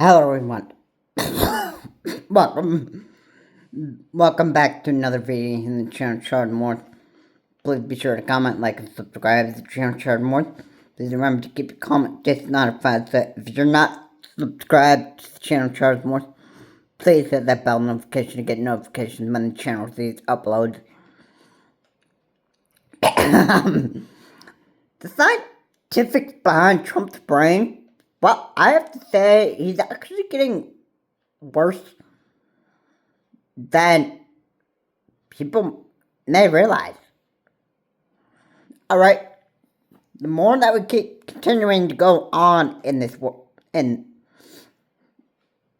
Hello everyone. welcome welcome back to another video in the channel Chard More. Please be sure to comment, like, and subscribe to the channel Chard More. Please remember to keep your comment just notified so if you're not subscribed to the channel Chard More, please hit that bell notification to get notifications when the channel sees uploads. The scientifics behind Trump's brain, well, I have to say he's actually getting worse than people may realize. Alright, the more that we keep continuing to go on in this world, and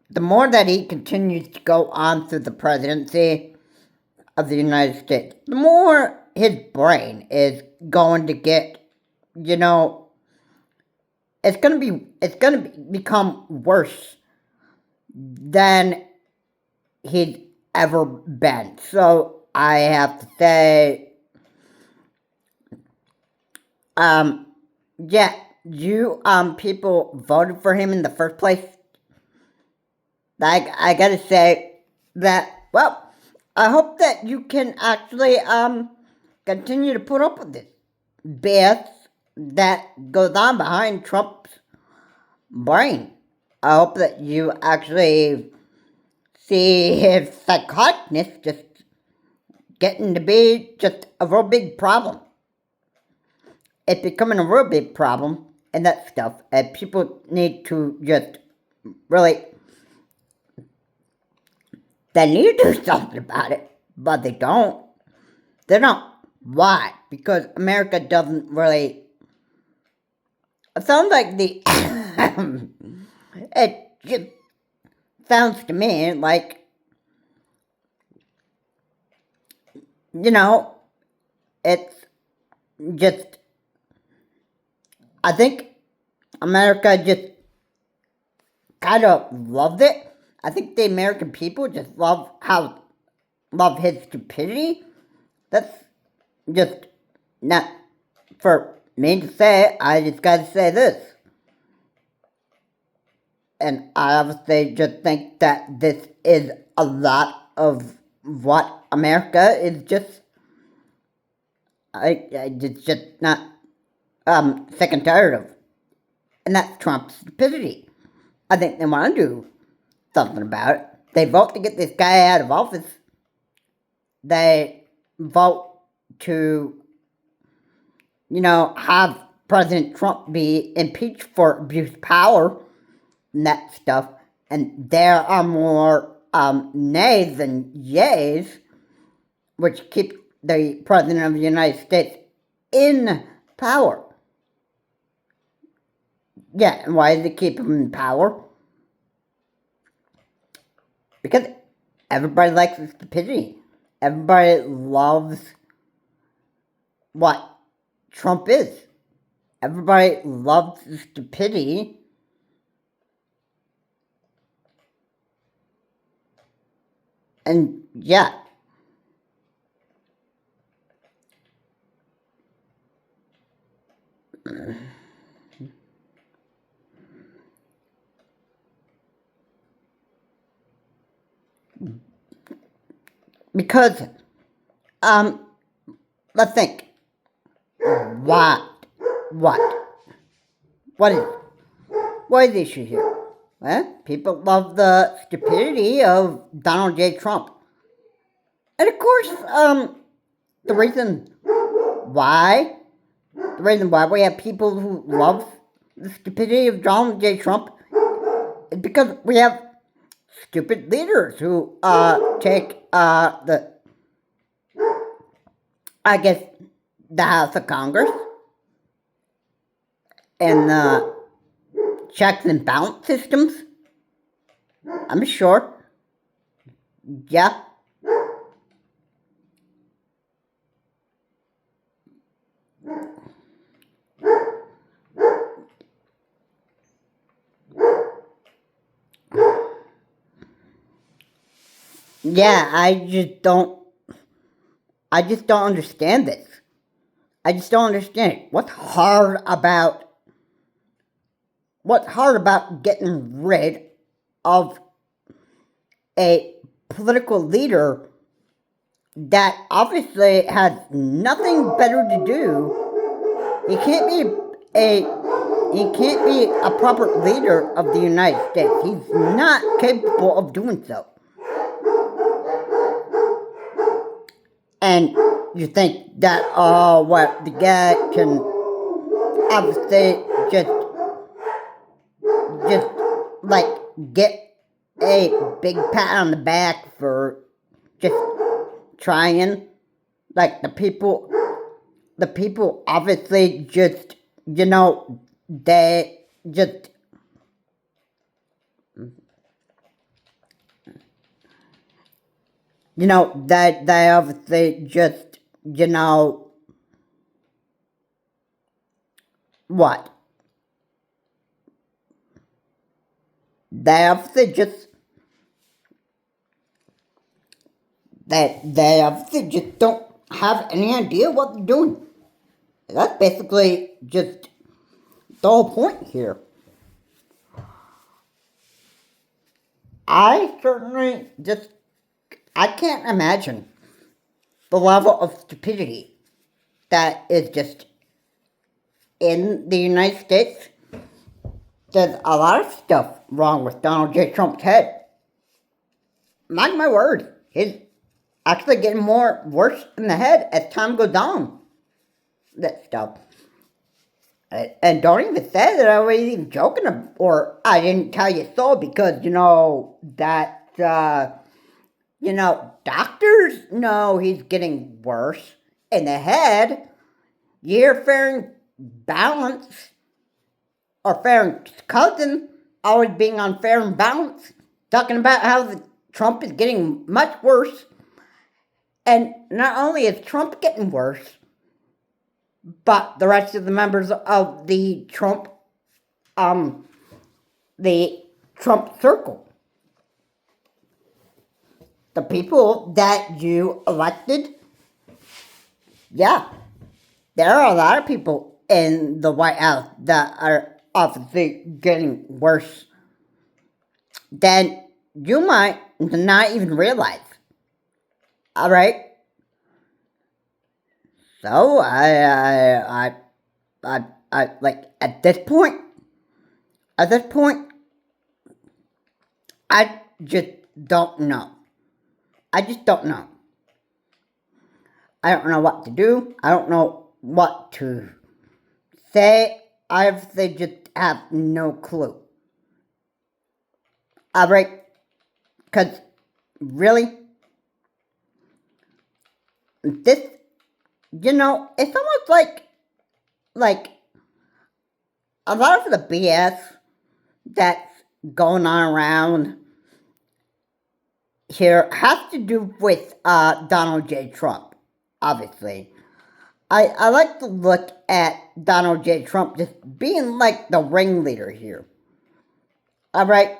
the more that he continues to go on through the presidency of the United States, the more his brain is going to get, it's gonna become worse than he's ever been. So I have to say, yeah, you people voted for him in the first place. I gotta say that, well, I hope that you can actually continue to put up with this BS that goes on behind Trump's brain. I hope that you actually see his psychoticness just getting to be just a real big problem. It's becoming a real big problem and that stuff. And people need to just really, they need to do something about it. But they don't. They don't. Why? Because America doesn't really, it sounds like the, it just sounds to me like, it's just, I think America just kind of loved it. I think the American people just love his stupidity. That's just not for me to say. I just gotta say this. And I obviously just think that this is a lot of what America is just, it's just not, sick and tired of. And that's Trump's stupidity. I think they want to do something about it. They vote to get this guy out of office. They vote to, have President Trump be impeached for abuse of power and that stuff. And there are more nays than yays, which keep the President of the United States in power. Yeah, and why does it keep him in power? Because everybody likes the stupidity. Everybody loves what Trump is. Everybody loves the stupidity. And yeah. Because, let's think. What? What is the issue here? Well, people love the stupidity of Donald J. Trump. And of course, the reason why we have people who love the stupidity of Donald J. Trump is because we have stupid leaders who take the House of Congress and the checks and balance systems. I'm sure. Yeah. Yeah, I just don't understand this. I just don't understand it. What's hard about getting rid of a political leader that obviously has nothing better to do. He can't be a proper leader of the United States. He's not capable of doing so. And you think that, oh, what, the guy can obviously just like get a big pat on the back for just trying. Like the people obviously just, they just, they obviously just, what? They obviously just, they obviously just don't have any idea what they're doing. That's basically just the whole point here. I certainly just, I can't imagine the level of stupidity that is just in the United States. There's a lot of stuff wrong with Donald J. Trump's head. Mark my word, he's actually getting more worse in the head as time goes on. That stuff. And don't even say that I was even joking, or I didn't tell you so, because, doctors know he's getting worse in the head. You hear Farron Balance, or Farron's cousin, always being on Farron Balance, talking about how Trump is getting much worse. And not only is Trump getting worse, but the rest of the members of the Trump circle, the people that you elected, yeah, there are a lot of people in the White House that are obviously getting worse than you might not even realize. All right. So I like at this point, I just don't know. I just don't know. I don't know what to do. I don't know what to say. They just have no clue. All right, because really, this, it's almost like a lot of the BS that's going on around here has to do with Donald J. Trump, obviously. I like to look at Donald J. Trump just being like the ringleader here. All right?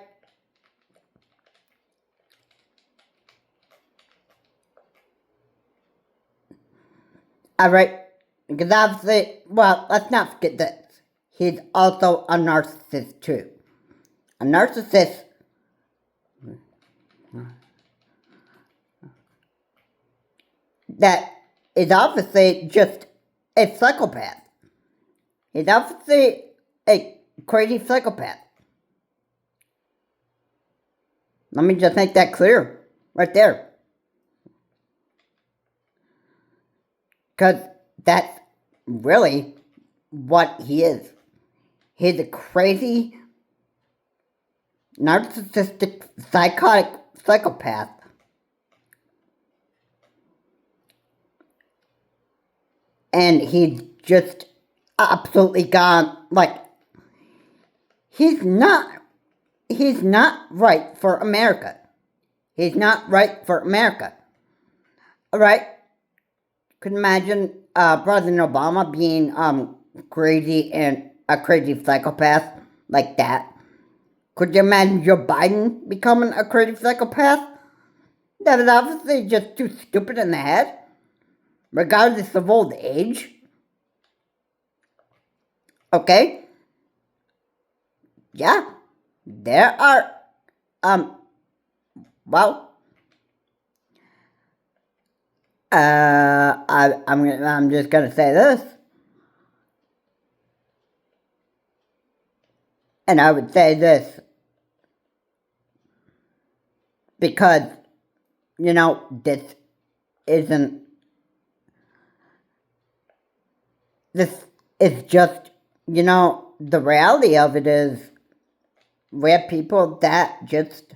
All right? Because obviously, well, let's not forget this. He's also a narcissist too. A narcissist that is obviously just a psychopath. He's obviously a crazy psychopath. Let me just make that clear right there. Because that's really what he is. He's a crazy, narcissistic, psychotic psychopath. And he's just absolutely gone, he's not right for America. He's not right for America. Alright? Could imagine President Obama being crazy and a crazy psychopath like that. Could you imagine Joe Biden becoming a crazy psychopath? That is obviously just too stupid in the head, regardless of old age. Okay? Yeah, there are Um, well, I'm just gonna say this, and I would say this because, this isn't, this is just, the reality of it is we're people that just,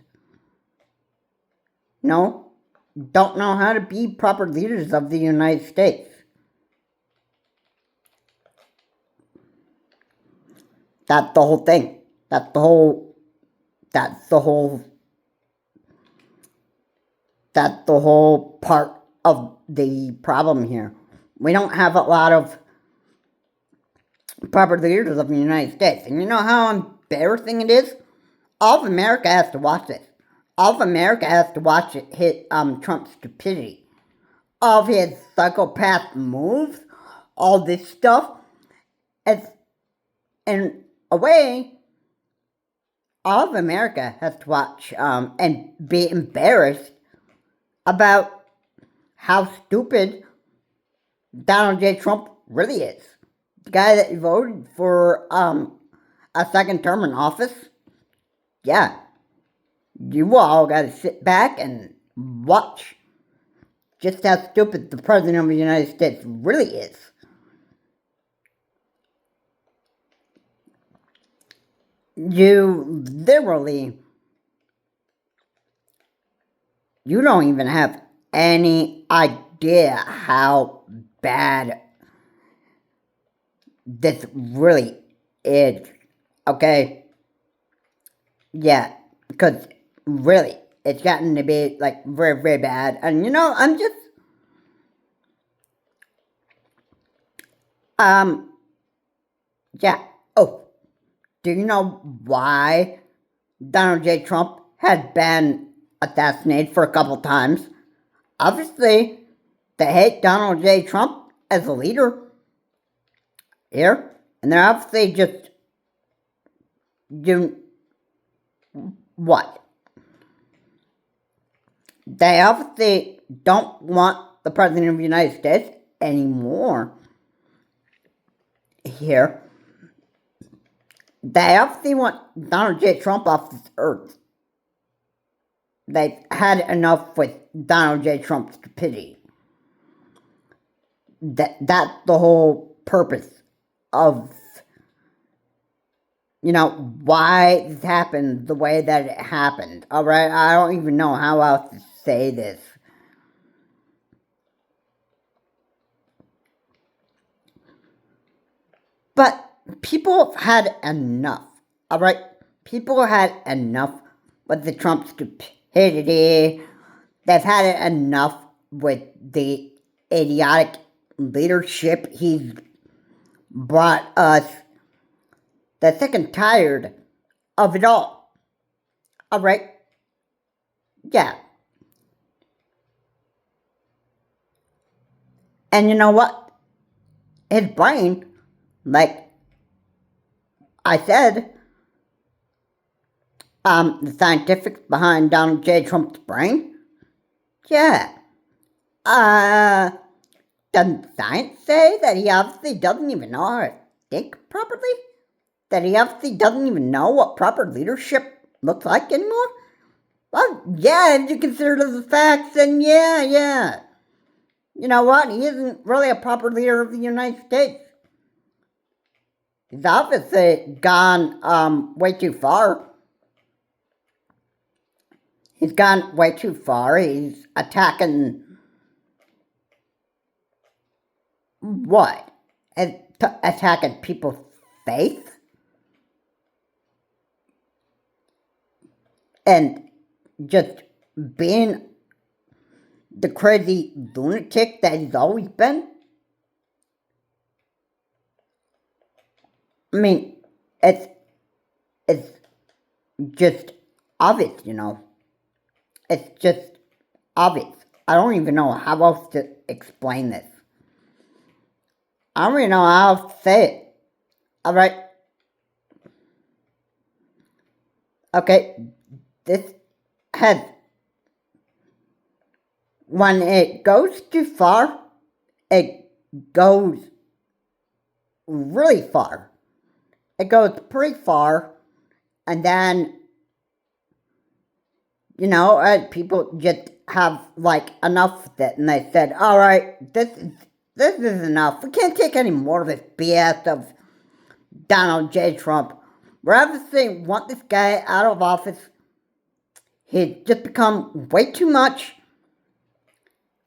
don't know how to be proper leaders of the United States. That's the whole thing. That's the whole, that's the whole, that's the whole part of the problem here. We don't have a lot of proper leaders of the United States. And you know how embarrassing it is? All of America has to watch this. All of America has to watch it hit Trump's stupidity. All of his psychopath moves, all this stuff. It's, in a way, all of America has to watch and be embarrassed about how stupid Donald J. Trump really is. The guy that voted for a second term in office, yeah, you all gotta sit back and watch just how stupid the President of the United States really is. You literally, you don't even have any idea how bad this really is, okay? Yeah, because really, it's gotten to be, like, very, very bad. And, I'm just, yeah. Oh, do you know why Donald J. Trump has been assassinated for a couple times? Obviously, they hate Donald J. Trump as a leader here, and they're obviously just doing what? They obviously don't want the President of the United States anymore here. They obviously want Donald J. Trump off this earth. They've had enough with Donald J. Trump's stupidity. That's the whole purpose of, why this happened the way that it happened. Alright, I don't even know how else to say this. But people have had enough. Alright, people had enough with the Trump stupidity. They've had it enough with the idiotic leadership he's brought us. They're sick and tired of it all. Alright? Yeah. And you know what? His brain, like I said, the scientifics behind Donald J. Trump's brain, yeah. Doesn't science say that he obviously doesn't even know how to think properly? That he obviously doesn't even know what proper leadership looks like anymore? Well, yeah, if you consider the facts, then yeah. You know what? He isn't really a proper leader of the United States. He's obviously gone way too far. He's gone way too far. He's attacking what? Attacking people's faith? And just being the crazy lunatic that he's always been? I mean, it's just obvious, It's just obvious. I don't even know how else to explain this. I don't even know how else to say it. Alright. Okay. this has, when it goes too far, it goes really far. It goes pretty far, and then, people just have, like, enough of it, and they said, all right, this is enough. We can't take any more of this BS of Donald J. Trump. Rather than they want this guy out of office, he's just become way too much,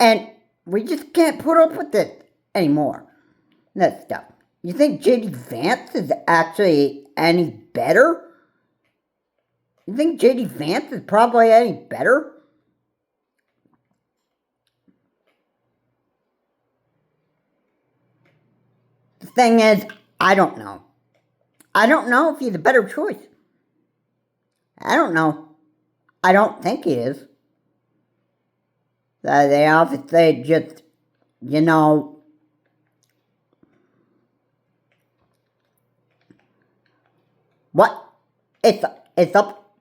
and we just can't put up with it anymore. That stuff. You think J.D. Vance is actually any better? You think J.D. Vance is probably any better? The thing is, I don't know. I don't know if he's a better choice. I don't know. I don't think he is. They obviously just, what? It's up.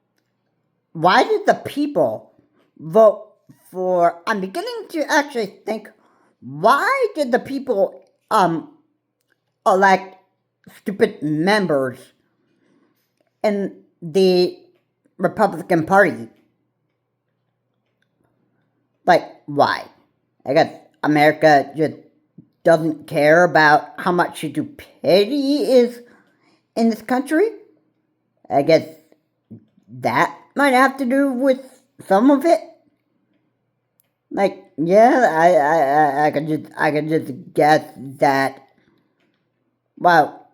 Why did the people vote for? I'm beginning to actually think, why did the people elect stupid members in the Republican Party? Like, why? I guess America just doesn't care about how much stupidity is in this country. I guess that might have to do with some of it. Like, yeah, I could just guess that. Well,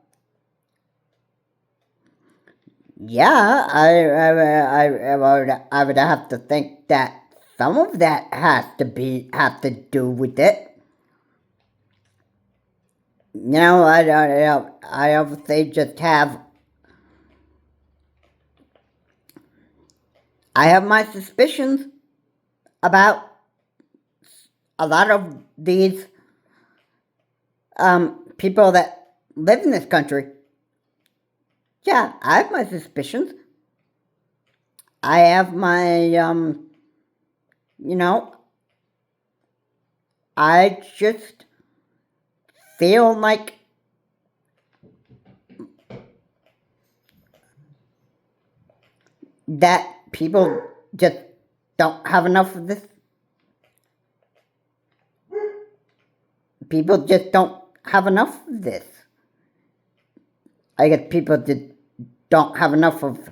yeah, I would have to think that some of that have to do with it. I obviously just have. I have my suspicions about a lot of these people that live in this country. Yeah, I have my suspicions. I have my, I just feel like that people just don't have enough of this. People just don't have enough of this. I guess people just don't have enough of.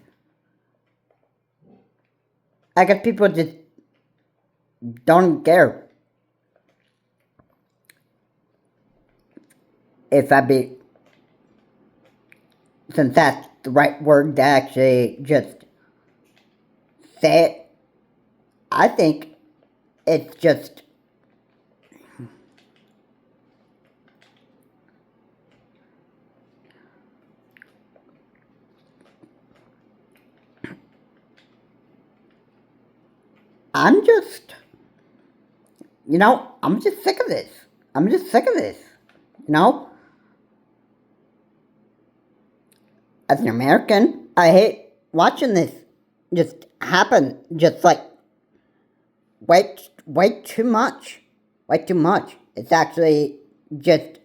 I guess people just don't care. If I be. Since that's the right word to actually just say it, I think it's just. I'm just. I'm just sick of this. I'm just sick of this. As an American, I hate watching this just happen. Just like way too much. Way too much. It's actually just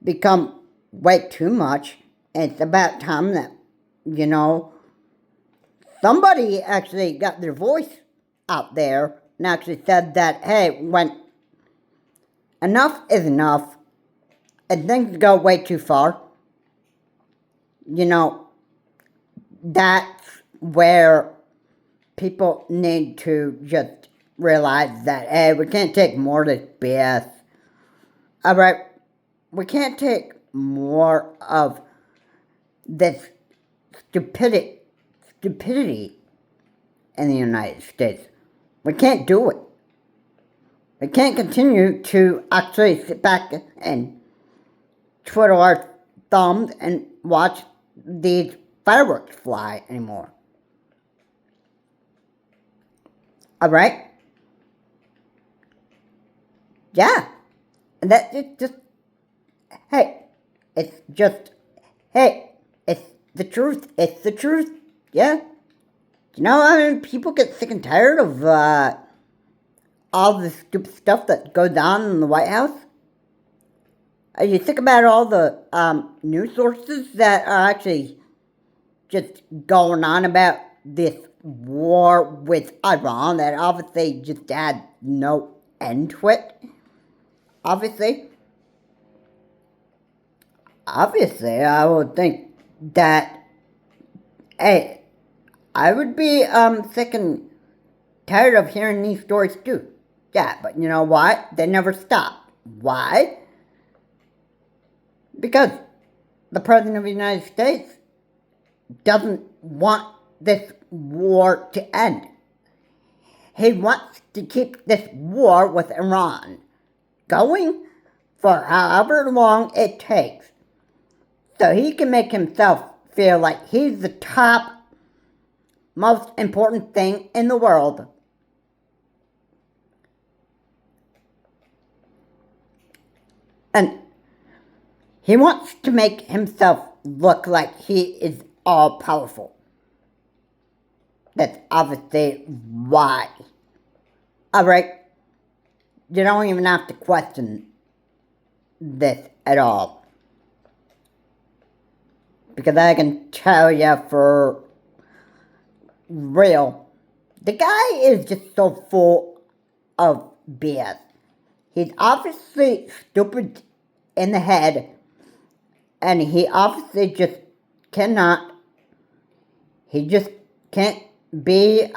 become way too much. And it's about time that, somebody actually got their voice out there and actually said that, hey, when enough is enough and things go way too far, that's where people need to just realize that, hey, we can't take more of this BS. Alright, we can't take more of this stupidity in the United States. We can't do it. We can't continue to actually sit back and twiddle our thumbs and watch these fireworks fly anymore. Alright? Yeah. And that it's just, hey, it's the truth. It's the truth. Yeah? You know, I mean, people get sick and tired of all the stupid stuff that goes on in the White House. You think about all the news sources that are actually just going on about this war with Iran that obviously just had no end to it. Obviously, I would think that, hey, I would be sick and tired of hearing these stories too. Yeah, but you know what? They never stop. Why? Because the President of the United States doesn't want this war to end. He wants to keep this war with Iran going for however long it takes, so he can make himself feel like he's the top, most important thing in the world. And he wants to make himself look like he is all powerful. That's obviously why. Alright? You don't even have to question this at all. Because I can tell you for real, the guy is just so full of BS. He's obviously stupid in the head, and he obviously just cannot, he just can't be,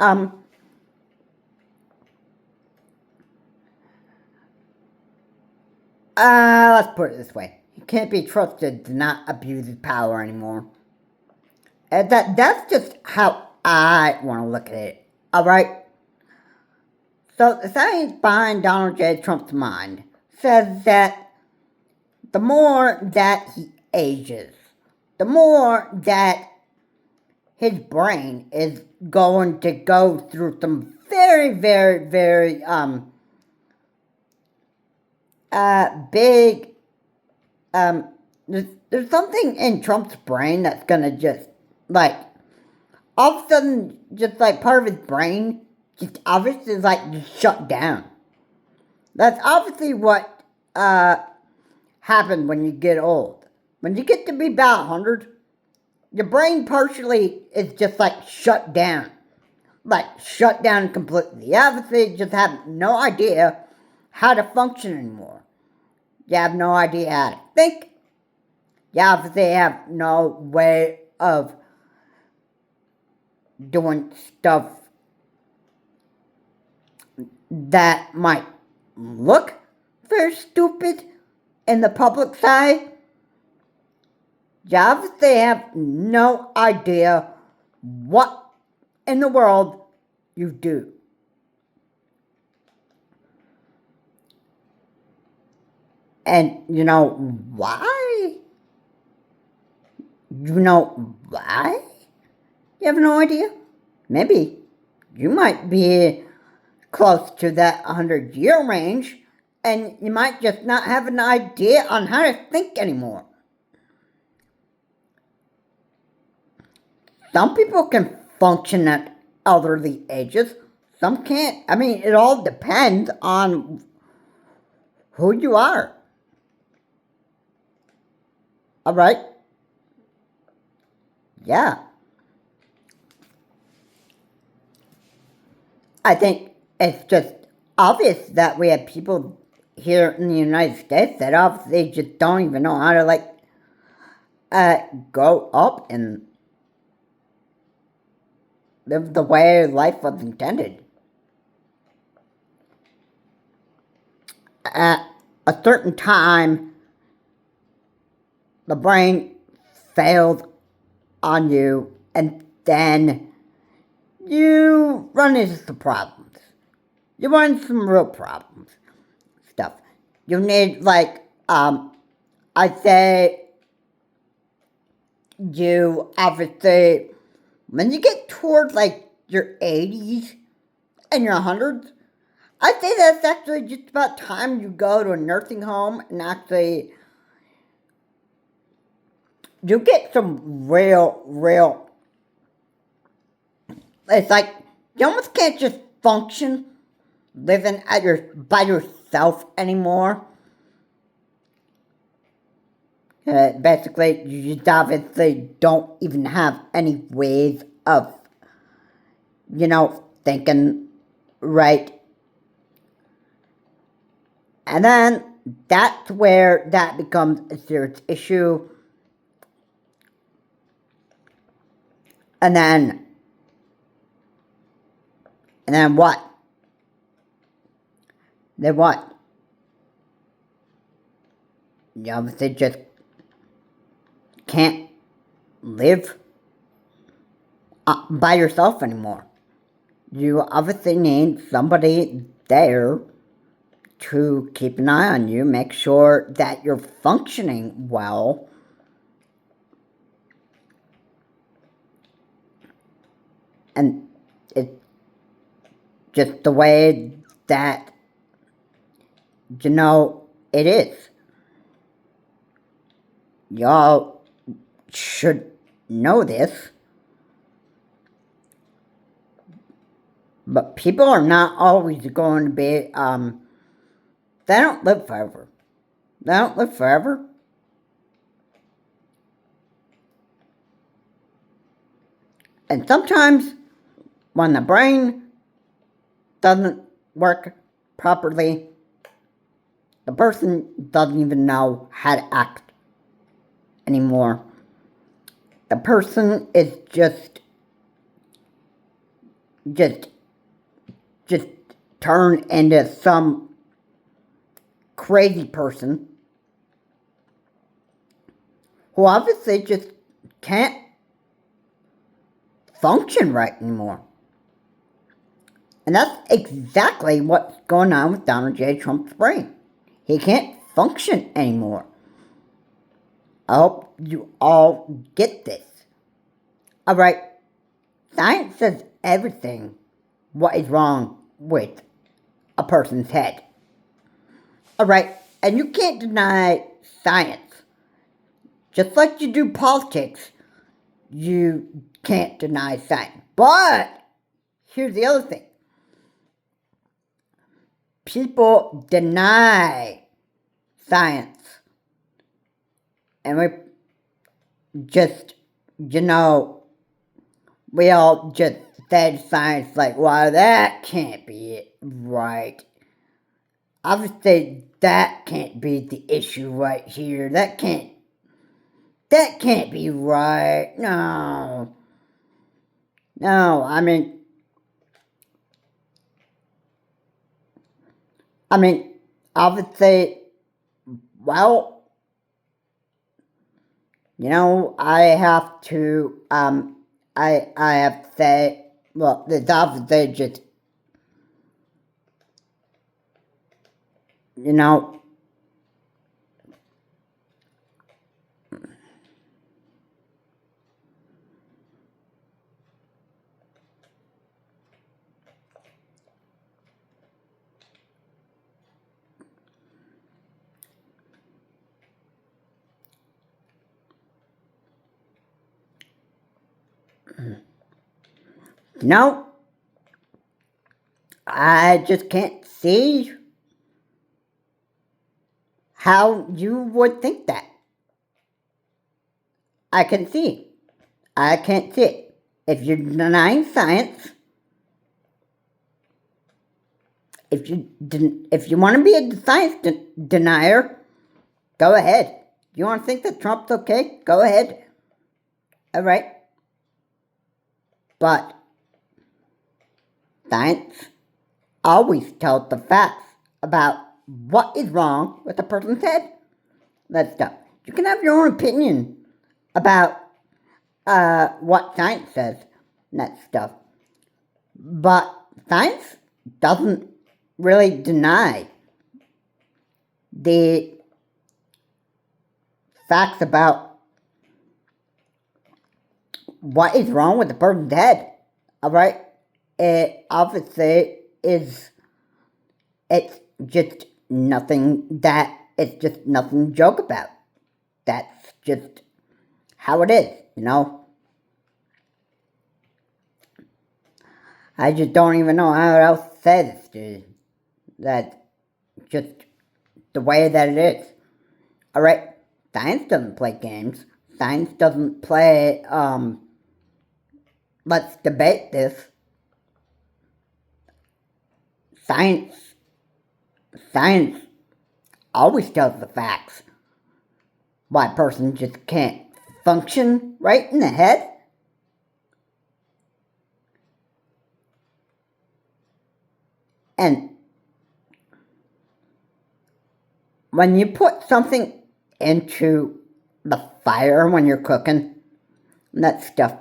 let's put it this way. He can't be trusted to not abuse his power anymore. And that's just how I want to look at it. Alright? So the science behind Donald J. Trump's mind says that the more that he ages, the more that his brain is going to go through some very, very, very big there's something in Trump's brain that's gonna just like all of a sudden just like part of his brain just obviously like just shut down. That's obviously what happens when you get old. When you get to be about 100, your brain partially is just like shut down. Like shut down completely. You obviously just have no idea how to function anymore. You have no idea how to think. You obviously have no way of doing stuff that might look very stupid in the public's eye. You obviously have no idea what in the world you do. And you know why? You know why? You have no idea? Maybe you might be close to that 100-year range, and you might just not have an idea on how to think anymore. Some people can function at elderly ages, some can't. I mean, it all depends on who you are. Alright? Yeah. I think it's just obvious that we have people here in the United States that obviously just don't even know how to like grow up and live the way life was intended. At a certain time, the brain failed on you, and then you run into some problems. You run into some real problems. Stuff. You need, like, I'd say you obviously, when you get towards, like, your 80s and your 100s, I'd say that's actually just about time you go to a nursing home and actually you get some real It's like you almost can't just function living by yourself anymore. Basically, you just obviously don't even have any ways of, thinking right. And then that's where that becomes a serious issue. And then what? Then what? You obviously just can't live by yourself anymore. You obviously need somebody there to keep an eye on you, make sure that you're functioning well. And it's just the way that, it is. Y'all should know this. But people are not always going to be, they don't live forever. They don't live forever. And sometimes when the brain doesn't work properly, the person doesn't even know how to act anymore. The person is just turned into some crazy person who obviously just can't function right anymore. And that's exactly what's going on with Donald J. Trump's brain. He can't function anymore. I hope you all get this. Alright, science says everything what is wrong with a person's head. Alright, and you can't deny science. Just like you do politics, you can't deny science. But here's the other thing. People deny science. And we just, we all just said science like, well, that can't be it, right? Obviously, that can't be the issue right here. That can't be right. No, I mean, obviously, well, I have to, I have to say, well, it's obviously just, no, I just can't see how you would think that. I can see. I can't see it. If you're denying science, if you want to be a science denier, go ahead. You want to think that Trump's okay? Go ahead. All right. But science always tells the facts about what is wrong with a person's head. That stuff. You can have your own opinion about what science says and that stuff. But science doesn't really deny the facts about what is wrong with the person's head. Alright? It obviously is, it's just nothing to joke about. That's just how it is, I just don't even know how else to say this, dude. That's just the way that it is. Alright? Science doesn't play games. Science doesn't play, let's debate this. Science always tells the facts. Why a person just can't function right in the head? And when you put something into the fire when you're cooking, that stuff,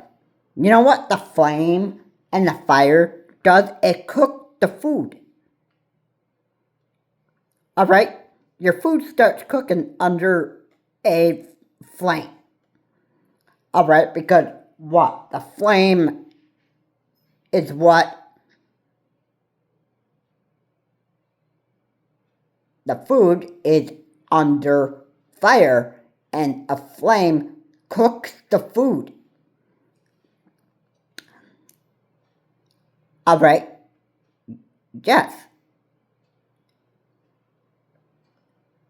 you know what the flame and the fire does? It cooks the food. Alright? Your food starts cooking under a flame. Alright? Because what? The flame is what the food is under fire, and a flame cooks the food. Alright? Yes.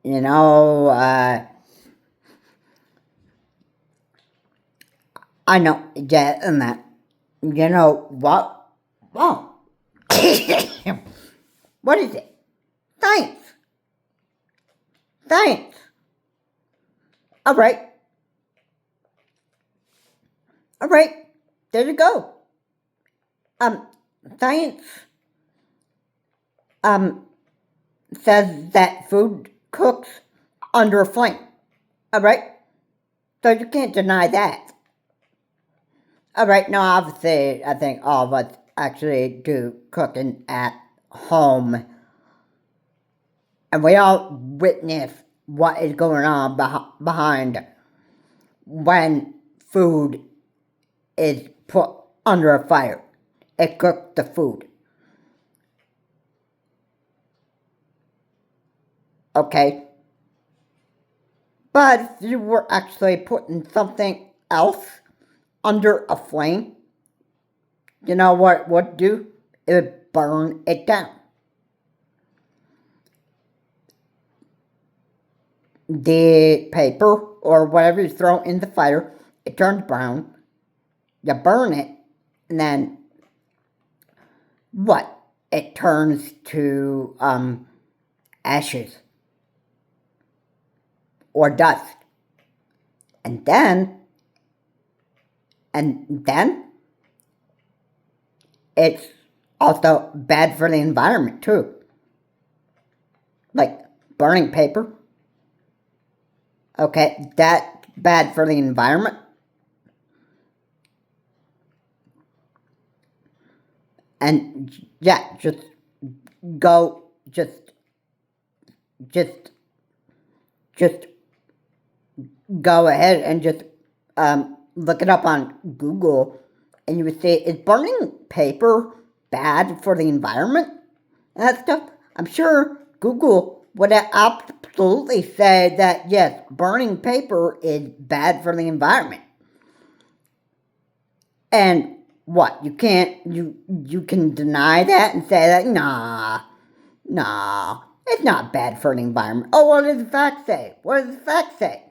You know, I know, yeah, and that. You know what? Whoa. What is it? Science. Science. Alright. Alright. There you go. Science, says that food cooks under a flame. Alright? So you can't deny that. Alright, now obviously I think all of us actually do cooking at home. And we all witness what is going on behind when food is put under a fire. It cooks the food. Okay? But if you were actually putting something else under a flame, you know what it would do? It would burn it down. The paper or whatever you throw in the fire, it turns brown. You burn it, and then what? It turns to ashes or dust. And then it's also bad for the environment too. Like burning paper. Okay, that's bad for the environment. And yeah, just go go ahead and just look it up on Google, and you would say, is burning paper bad for the environment? And that stuff. I'm sure Google would absolutely say that yes, burning paper is bad for the environment. And what? You can deny that and say that nah, it's not bad for the environment. Oh, what does the fact say? What does the fact say?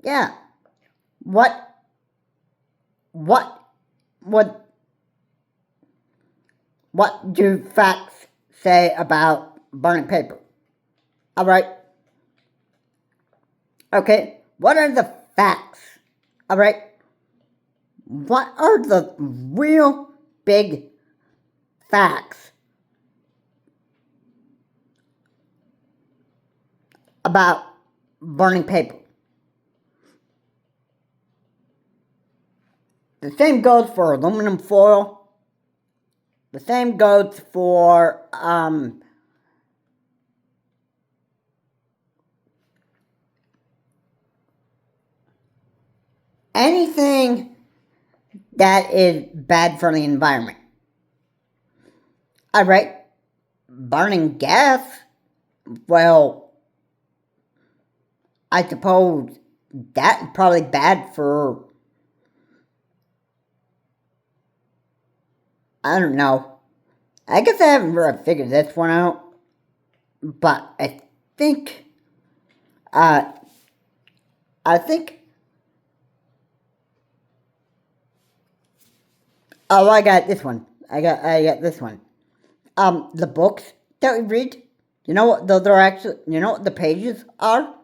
Yeah. What do facts say about burning paper? Alright? Okay? What are the facts? Alright? What are the real big facts about burning paper? The same goes for aluminum foil. The same goes for anything that is bad for the environment. Alright, burning gas, well, I suppose that's probably bad for I don't know. I guess I haven't really figured this one out, but think, uh, I think, oh, I got this one. I got this one. The books that we read, you know what they're actually, you know what the pages are?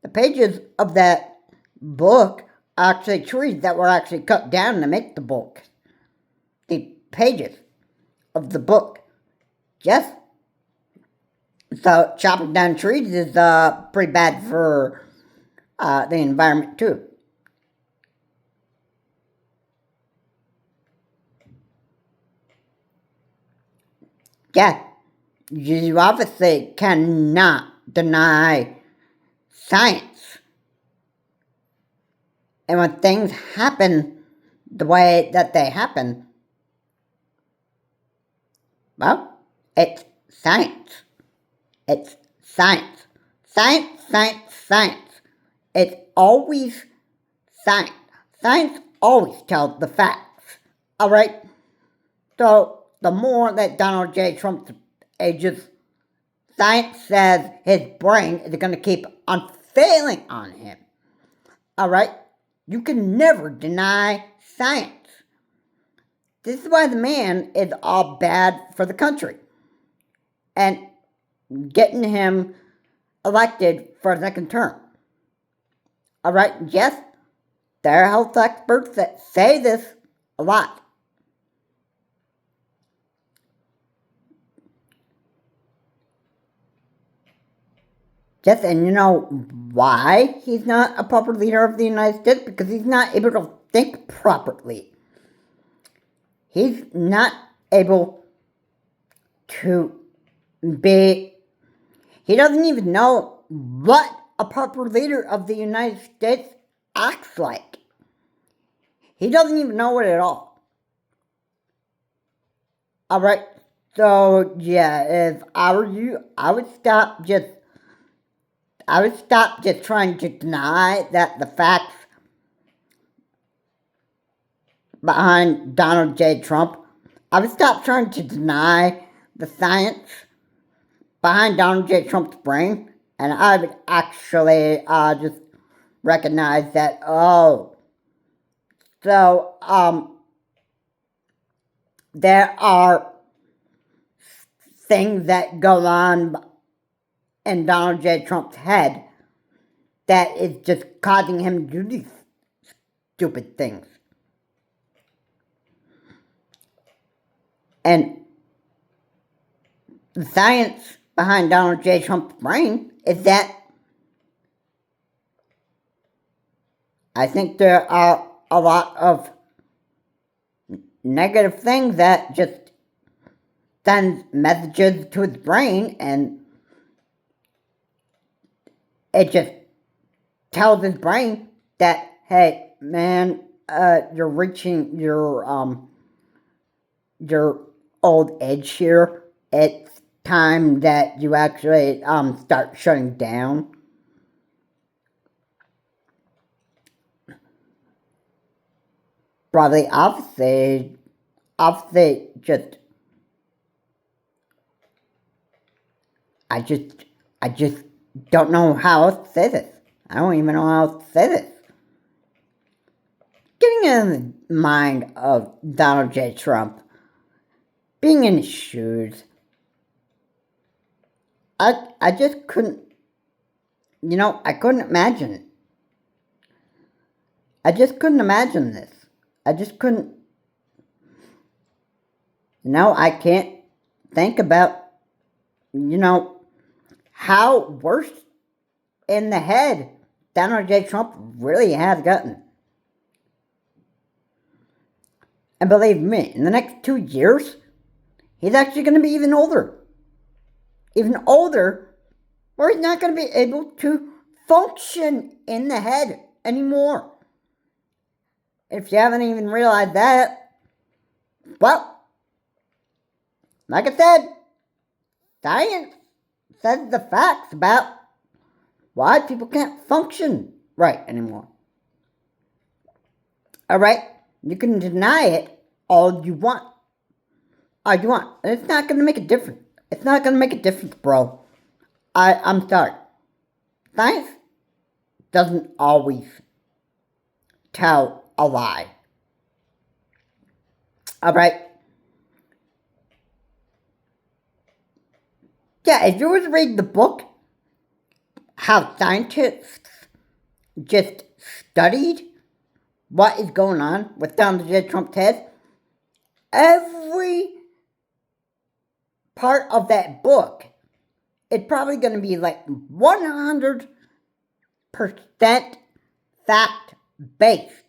The pages of that book are actually trees that were actually cut down to make the book. The pages of the book. Yes. So chopping down trees is pretty bad for the environment too. Yeah, you obviously cannot deny science. And when things happen the way that they happen, well, it's science. It's science. Science, science, science. It's always science. Science always tells the facts. Alright? So, the more that Donald J. Trump ages, science says his brain is going to keep on failing on him. Alright? You can never deny science. This is why the man is all bad for the country. And getting him elected for a second term. Alright, yes, there are health experts that say this a lot. Yes, and you know why he's not a proper leader of the United States? Because he's not able to think properly. He's not able to be... He doesn't even know what a proper leader of the United States acts like. He doesn't even know it at all. Alright, so yeah, if I were you, I would stop just trying to deny that the facts behind Donald J. Trump. I would stop trying to deny the science behind Donald J. Trump's brain, and I would actually just recognize that, oh, so, there are things that go on in Donald J. Trump's head that is just causing him to do these stupid things. And the science behind Donald J. Trump's brain is that I think there are a lot of negative things that just sends messages to his brain, and it just tells his brain that, hey, man, you're reaching your old age here. It's time that you actually start shutting down. Probably opposite just I just don't know how else to say this. I don't even know how else to say this. Getting in the mind of Donald J. Trump, being in his shoes, I just couldn't, I couldn't imagine. I just couldn't imagine this. I just couldn't, I can't think about, how worse in the head Donald J. Trump really has gotten. And believe me, in the next 2 years, he's actually going to be even older. Even older, where he's not going to be able to function in the head anymore. If you haven't even realized that, well, like I said, science says the facts about why people can't function right anymore. Alright? You can deny it all you want, all you want. And it's not going to make a difference. It's not going to make a difference, bro. I'm sorry. Science doesn't always tell a lie. Alright? Yeah, if you were to read the book, how scientists just studied what is going on with Donald J. Trump's head, every part of that book, it's probably going to be like 100% fact-based.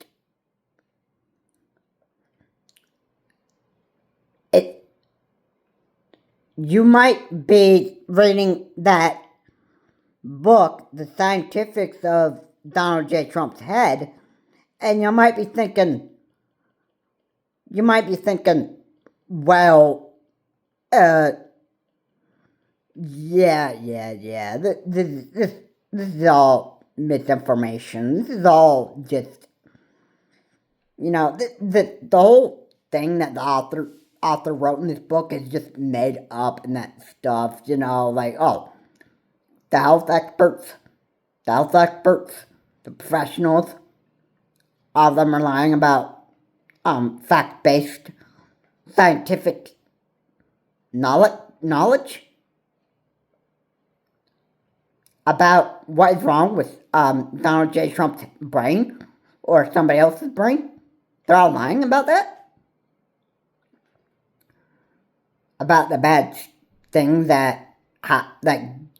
You might be reading that book, The Scientifics of Donald J. Trump's Head, and you might be thinking, well, yeah, this is all misinformation. This is all just, the whole thing that the author wrote in this book is just made up and that stuff, like, oh, the health experts, the professionals, all of them are lying about fact-based scientific knowledge about what is wrong with Donald J. Trump's brain or somebody else's brain. They're all lying about that. About the bad things that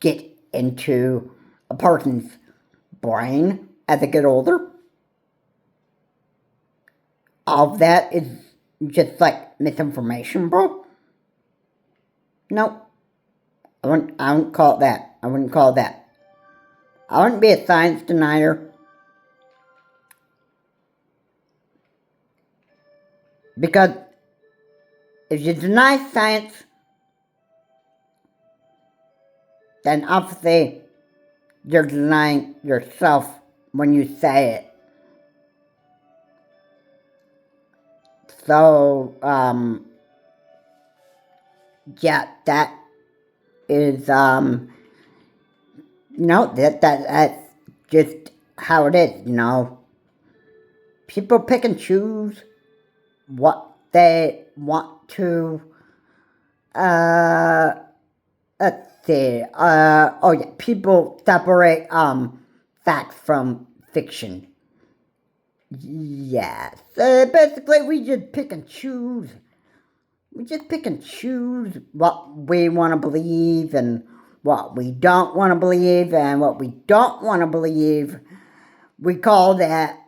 get into a person's brain as they get older. All of that is just like misinformation, bro. No, I wouldn't call it that. I wouldn't be a science denier. Because if you deny science, then obviously you're denying yourself when you say it. So, yeah, that is, that's just how it is, People pick and choose what they want to, let's see, people separate, facts from fiction. Yes, basically we just pick and choose. We just pick and choose what we want to believe and what we don't want to believe, and what we don't want to believe, we call that,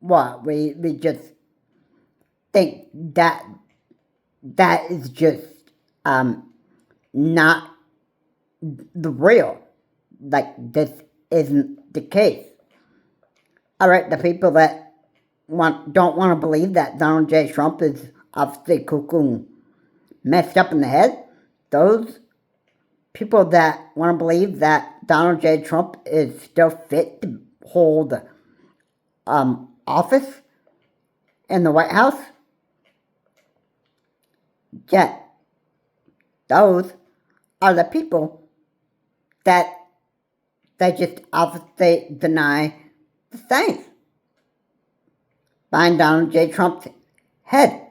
what? We just think that is just, not the real. Like, this isn't the case. Alright, the people that don't want to believe that Donald J. Trump is obviously cuckoo messed up in the head, those people that want to believe that Donald J. Trump is still fit to hold office in the White House, yet those are the people that they just obviously deny the science behind Donald J. Trump's head.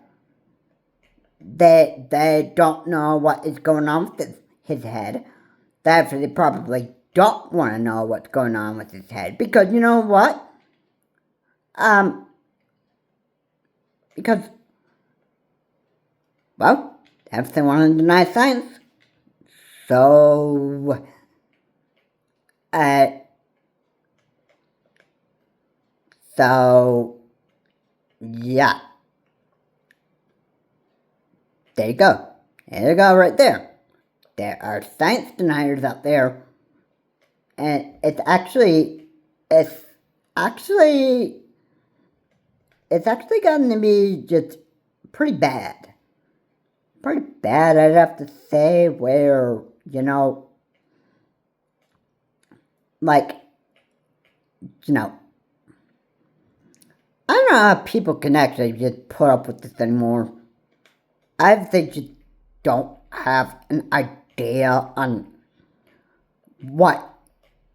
They don't know what is going on with his head. They probably don't want to know what's going on with his head, because you know what? Because, well, if they want to deny science, so, yeah. There you go. There you go right there. There are science deniers out there, and it's actually gotten to be just pretty bad. Pretty bad, I'd have to say, where, like, I don't know how people can actually just put up with this anymore. They just don't have an idea on what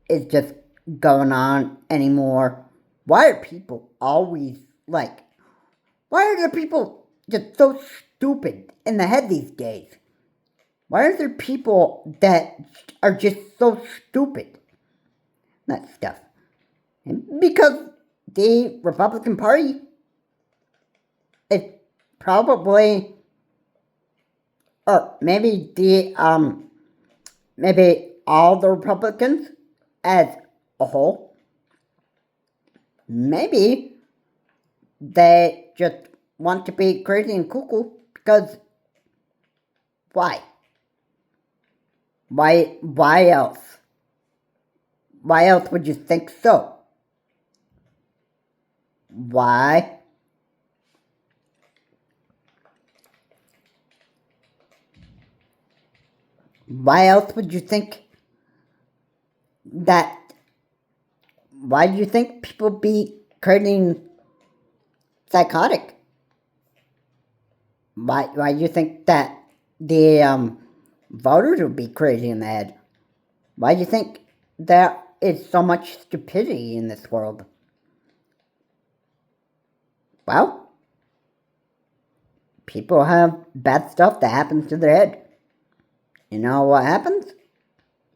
is just going on anymore. Why are people always like, why are there people just so stupid in the head these days? Why are there people that are just so stupid? That stuff. Because the Republican Party is probably, or maybe maybe all the Republicans as a whole, maybe they just want to be crazy and cuckoo because why? Why else? Why else would you think so? Why? Why else would you think that? Why do you think people be crazy psychotic? Why do you think that the voters would be crazy in the head? Why do you think there is so much stupidity in this world? Well, people have bad stuff that happens to their head. You know what happens?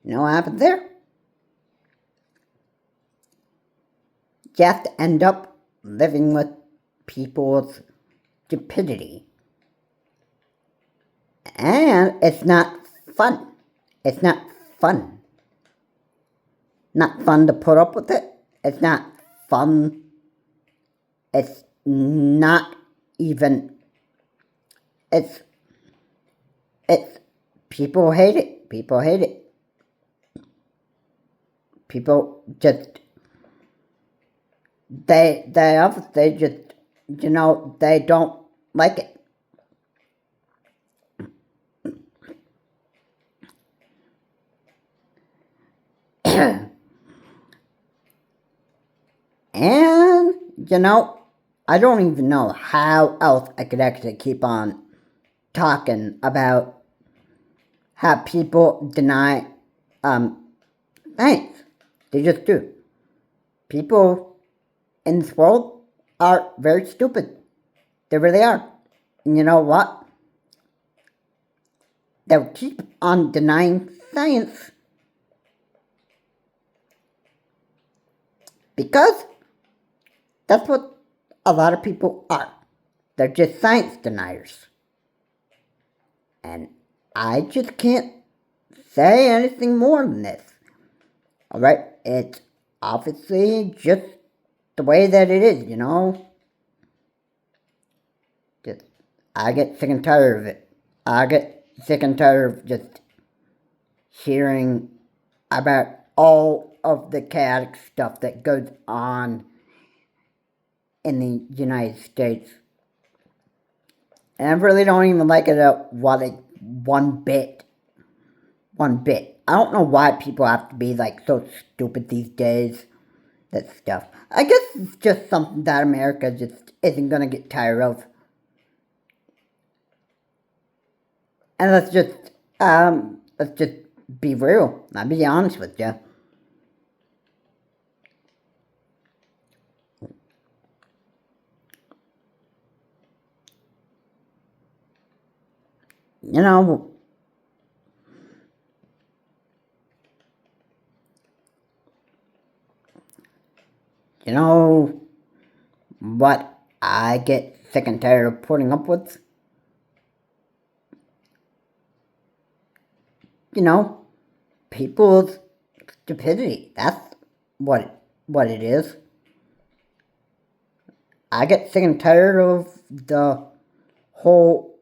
You know what happens there? You have to end up living with people's stupidity. And it's not fun. It's not fun. Not fun to put up with it. It's not fun. It's not even. It's. People hate it. People hate it. People just. They just, they don't like it. And, I don't even know how else I could actually keep on talking about how people deny things. They just do. People in this world are very stupid. They really are. And you know what? They'll keep on denying science because that's what a lot of people are. They're just science deniers. And I just can't say anything more than this. Alright? It's obviously just the way that it is, Just, I get sick and tired of it. I get sick and tired of just hearing about all of the chaotic stuff that goes on in the United States. And I really don't even like it one bit. One bit. I don't know why people have to be so stupid these days. That stuff. I guess it's just something that America just isn't gonna get tired of. And let's just be real. I'll be honest with you. You know what I get sick and tired of putting up with? People's stupidity. That's what it is. I get sick and tired of the whole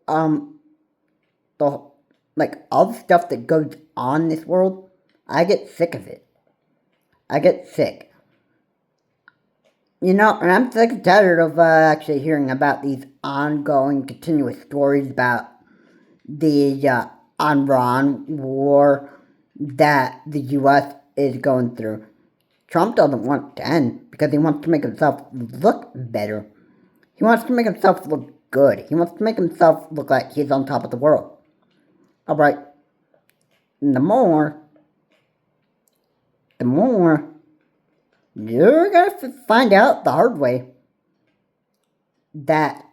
all the stuff that goes on in this world. I get sick of it. I get sick. And I'm sick and tired of actually hearing about these ongoing, continuous stories about the Iran war that the U.S. is going through. Trump doesn't want to end because he wants to make himself look better. He wants to make himself look good. He wants to make himself look like he's on top of the world. Alright, the more you're gonna find out the hard way that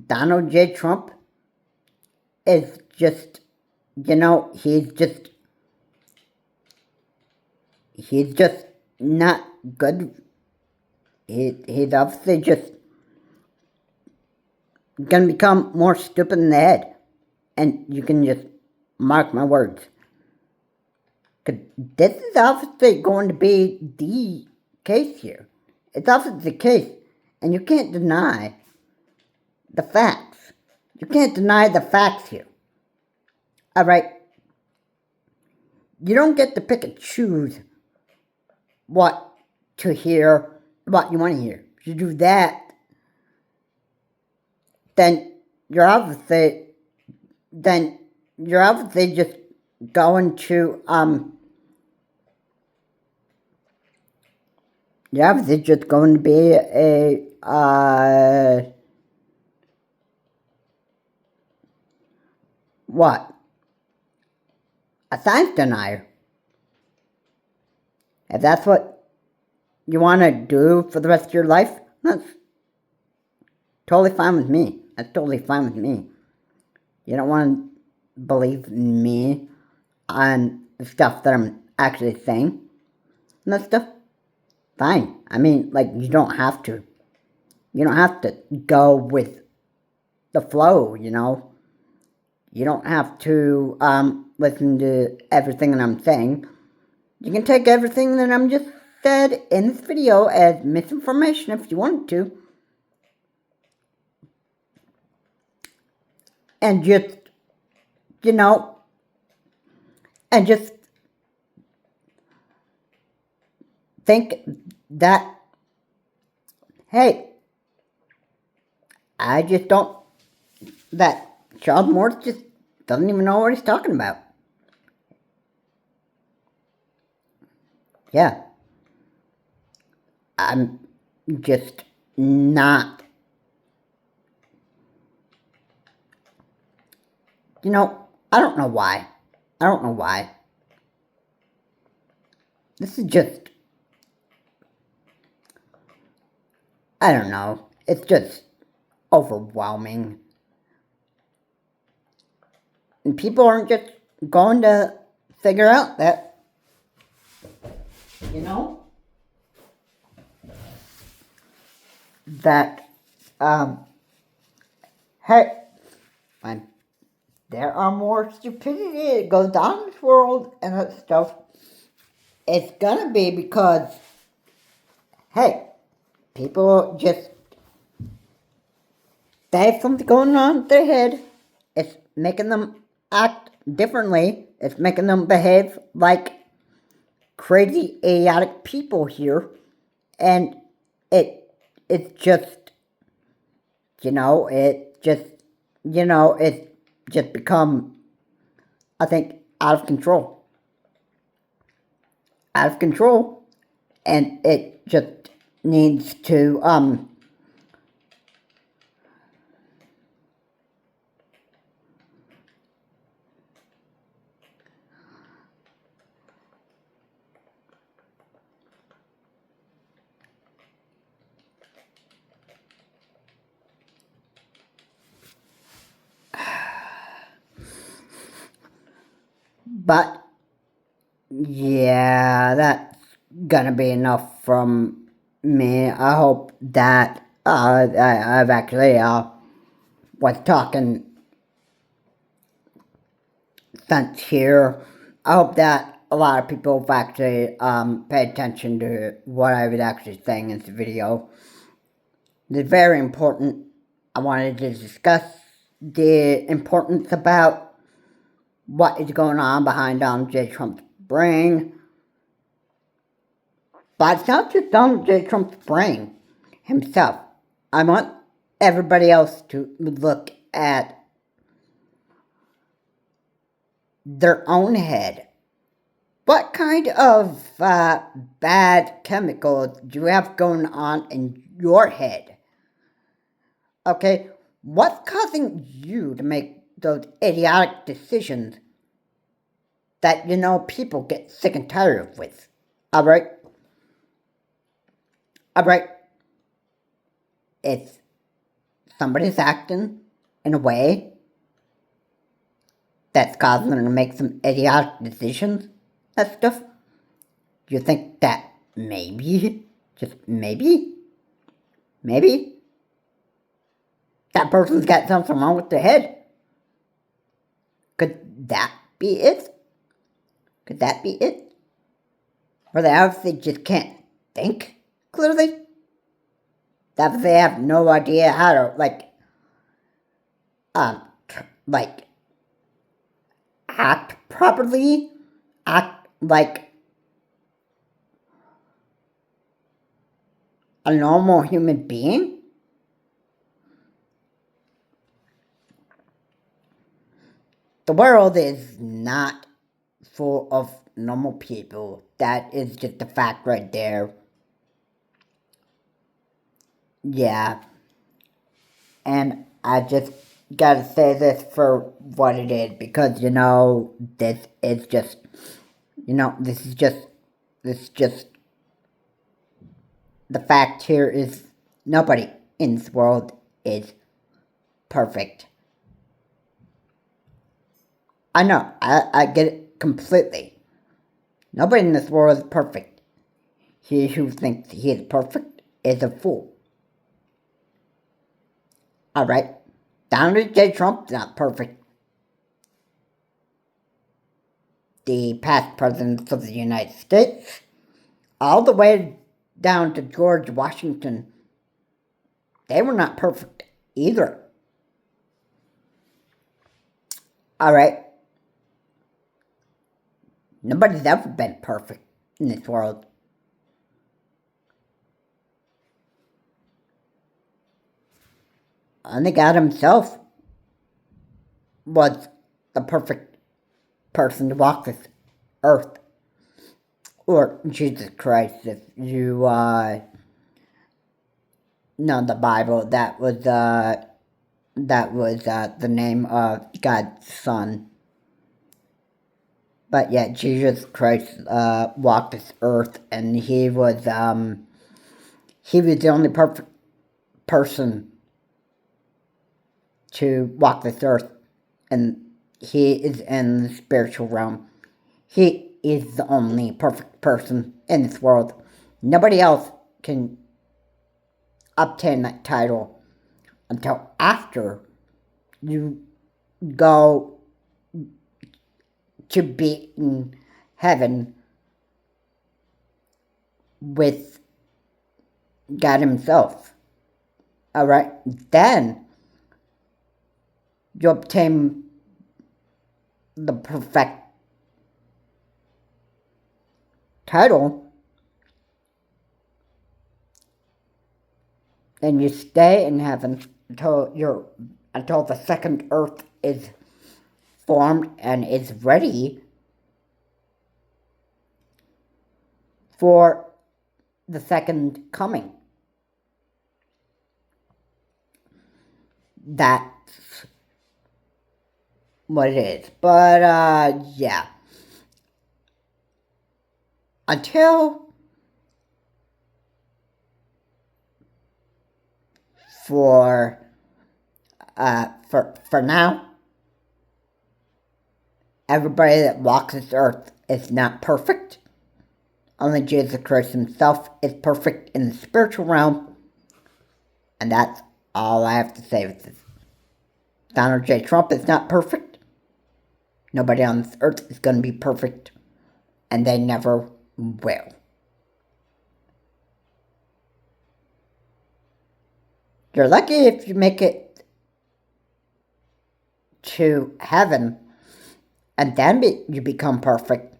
Donald J. Trump is just, he's just not good. He's obviously just gonna become more stupid in the head. And you can just mark my words. Because this is obviously going to be the case here. It's obviously the case. And you can't deny the facts. You can't deny the facts here. Alright? You don't get to pick and choose what to hear, what you want to hear. If you do that, then you're obviously just going to, you're obviously just going to be what? A science denier. If that's what you want to do for the rest of your life, that's totally fine with me. That's totally fine with me. You don't want to believe me on the stuff that I'm actually saying. And that stuff, fine. I mean, like, you don't have to. You don't have to go with the flow, You don't have to listen to everything that I'm saying. You can take everything that I'm just said in this video as misinformation if you want to. And just, and just think that, hey, I just don't, that Charles Morris just doesn't even know what he's talking about. Yeah. I'm just not, I don't know why. This is just, I don't know. It's just overwhelming. And people aren't just going to figure out that, that, hey, fine. There are more stupidity that goes on in this world and that stuff. It's gonna be because, hey, people just, they have something going on in their head. It's making them act differently. It's making them behave like crazy, idiotic people here. And it's just, it's just become, I think, out of control. And it just needs to, but, yeah, that's gonna be enough from me. I hope that, I've actually, was talking sense here. I hope that a lot of people have actually, paid attention to what I was actually saying in this video. It's very important. I wanted to discuss the importance about what is going on behind Donald J. Trump's brain. But it's not just Donald J. Trump's brain himself. I want everybody else to look at their own head. What kind of bad chemicals do you have going on in your head? Okay? What's causing you to make those idiotic decisions that, people get sick and tired of with? Alright? Alright? If somebody's acting in a way that's causing them to make some idiotic decisions and stuff, you think that maybe, just maybe, that person's got something wrong with their head? Could that be it? Could that be it? Or they obviously just can't think clearly? That they have no idea how to, like, act properly? Act like a normal human being? The world is not full of normal people. That is just a fact right there. Yeah. And I just gotta say this for what it is, because, this is just, this is just, the fact here is nobody in this world is perfect. I know, I get it completely. Nobody in this world is perfect. He who thinks he is perfect is a fool. Alright? Donald J. Trump's not perfect. The past presidents of the United States, all the way down to George Washington, they were not perfect either. Alright? Nobody's ever been perfect in this world. Only God himself was the perfect person to walk this earth. Or Jesus Christ, if you know the Bible, that was the name of God's Son. But yeah, Jesus Christ walked this earth, and he was the only perfect person to walk this earth, and he is in the spiritual realm. He is the only perfect person in this world. Nobody else can obtain that title until after you go to be in heaven with God himself. Alright? Then you obtain the perfect title, and you stay in heaven until the second earth is formed and is ready for the second coming. That's what it is. But yeah. Until for now, everybody that walks this earth is not perfect. Only Jesus Christ himself is perfect in the spiritual realm. And that's all I have to say with this. Donald J. Trump is not perfect. Nobody on this earth is going to be perfect. And they never will. You're lucky if you make it to heaven and then you become perfect.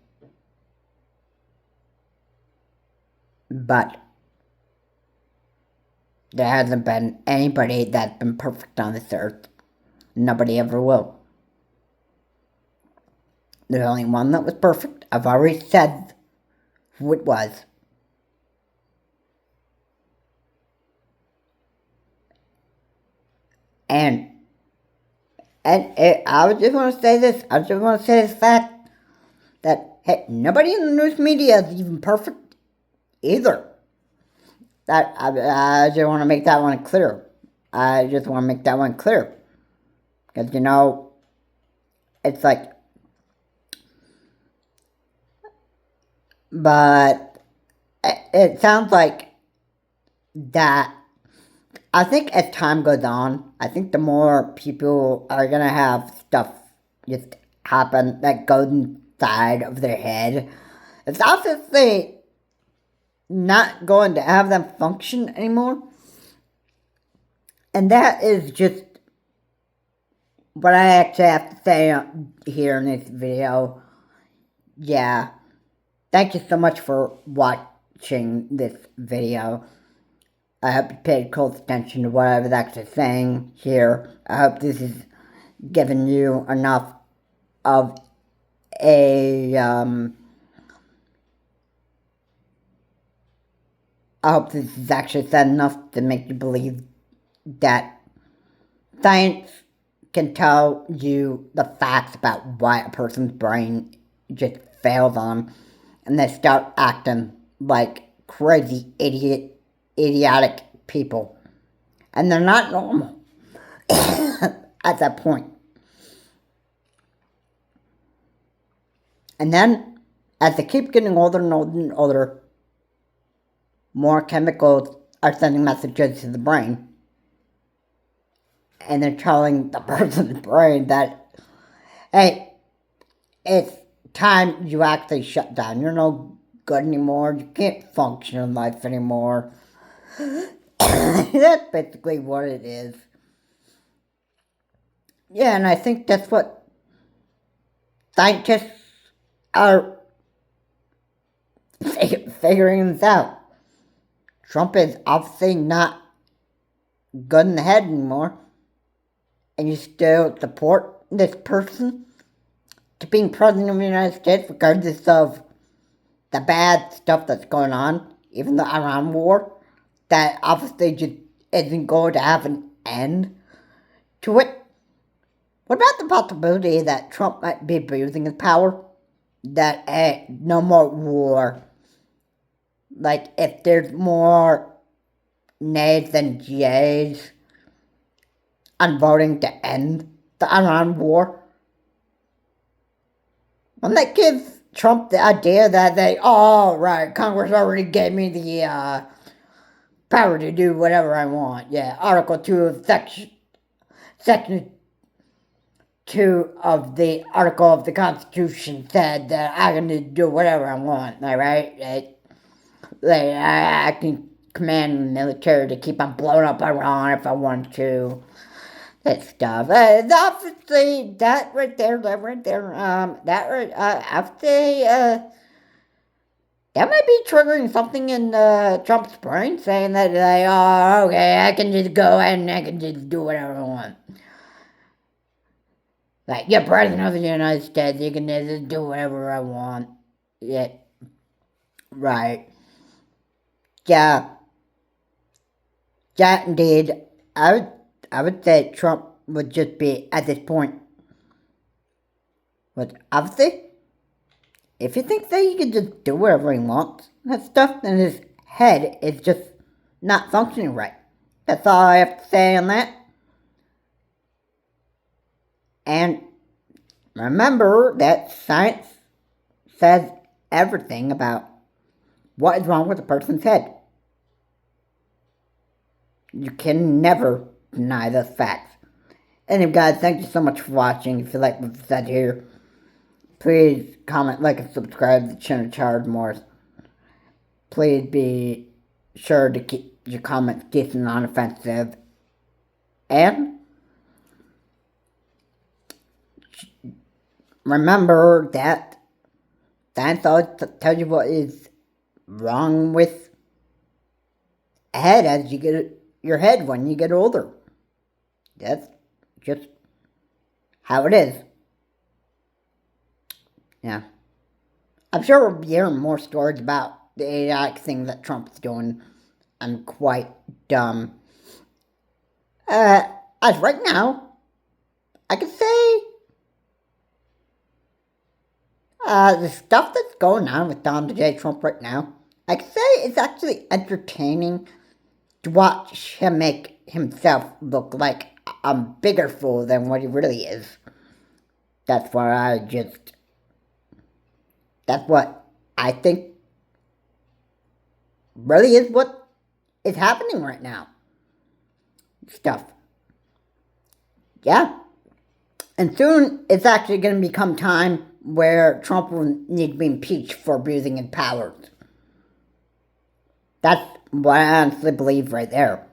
But there hasn't been anybody that's been perfect on this earth. Nobody ever will. There's only one that was perfect. I've already said who it was. And I just want to say this. I just want to say this fact that, hey, nobody in the news media is even perfect either. I just want to make that one clear. I just want to make that one clear. Because, it's like, but it sounds like that. I think as time goes on, I think the more people are going to have stuff just happen that goes inside of their head. It's obviously not going to have them function anymore. And that is just what I actually have to say here in this video. Yeah. Thank you so much for watching this video. I hope you paid close attention to what I was actually saying here. I hope this is giving you enough of a, I hope this is actually said enough to make you believe that science can tell you the facts about why a person's brain just fails on, and they start acting like crazy, idiotic people. And they're not normal at that point. And then, as they keep getting older and older and older, more chemicals are sending messages to the brain. And they're telling the person's brain that, hey, it's time you actually shut down. You're no good anymore. You can't function in life anymore. That's basically what it is. Yeah, and I think that's what scientists are figuring this out. Trump is obviously not good in the head anymore. And you still support this person to being president of the United States, regardless of the bad stuff that's going on, even the Iran war, that obviously just isn't going to have an end to it. What about the possibility that Trump might be abusing his power? That, hey, no more war. Like, if there's more nays than yays on voting to end the Iran war, wouldn't that give Trump the idea that Congress already gave me the power to do whatever I want. Yeah, Article 2 of Section 2 of the Article of the Constitution said that I can do whatever I want, alright? I can command the military to keep on blowing up Iran if I want to. That stuff. Obviously, that right there, obviously, that might be triggering something in Trump's brain, saying that, like, oh, okay, I can just go and I can just do whatever I want. Like, you're president of the United States, you can just do whatever I want. Yeah. Right. Yeah. Yeah, indeed. I would say Trump would just be, at this point, but obviously, if you think that he can just do whatever he wants, that stuff in his head is just not functioning right. That's all I have to say on that. And remember that science says everything about what is wrong with a person's head. You can never deny those facts. Anyway, guys, thank you so much for watching. If you like what I said here, please comment, like, and subscribe to Channel Charge More. Please be sure to keep your comments decent and non-offensive. And remember that science always tells you what is wrong with a head as you get your head when you get older. That's just how it is. Yeah. I'm sure we'll be hearing more stories about the idiotic thing that Trump's doing. I'm quite dumb. as right now, I could say the stuff that's going on with Donald J. Trump right now, I could say it's actually entertaining to watch him make himself look like a bigger fool than what he really is. That's why that's what I think really is what is happening right now. Stuff. Yeah. And soon it's actually going to become time where Trump will need to be impeached for abusing his powers. That's what I honestly believe right there.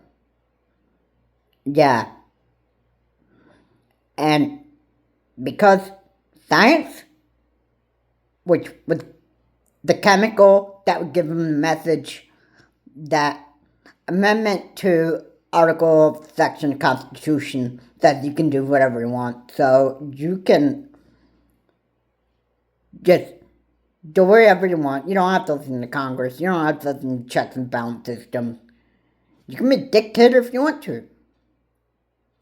Yeah. And because science, which was the chemical that would give him the message that amendment to Article Section of the Constitution says you can do whatever you want. So you can just do whatever you want. You don't have to listen to Congress. You don't have to listen to checks and balance systems. You can be a dictator if you want to.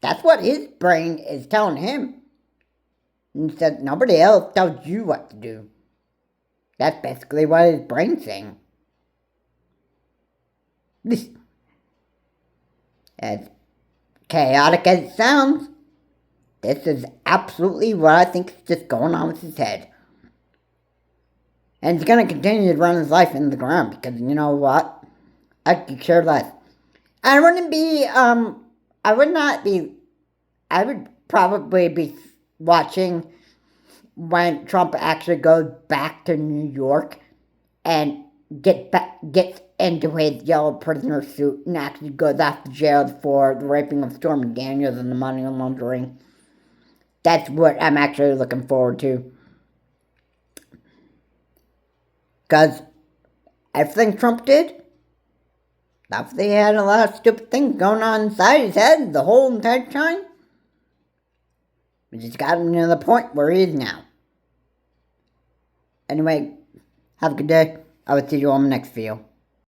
That's what his brain is telling him. Instead, nobody else tells you what to do. That's basically what his brain's saying. This, as chaotic as it sounds, this is absolutely what I think is just going on with his head. And he's going to continue to run his life into the ground because you know what? I could care less. I would probably be watching when Trump actually goes back to New York and gets into his yellow prisoner suit and actually goes off to jail for the raping of Stormy Daniels and the money laundering. That's what I'm actually looking forward to. Because everything Trump did, obviously he had a lot of stupid things going on inside his head the whole entire time. It just got him to the point where he is now. Anyway, have a good day. I will see you on the next video.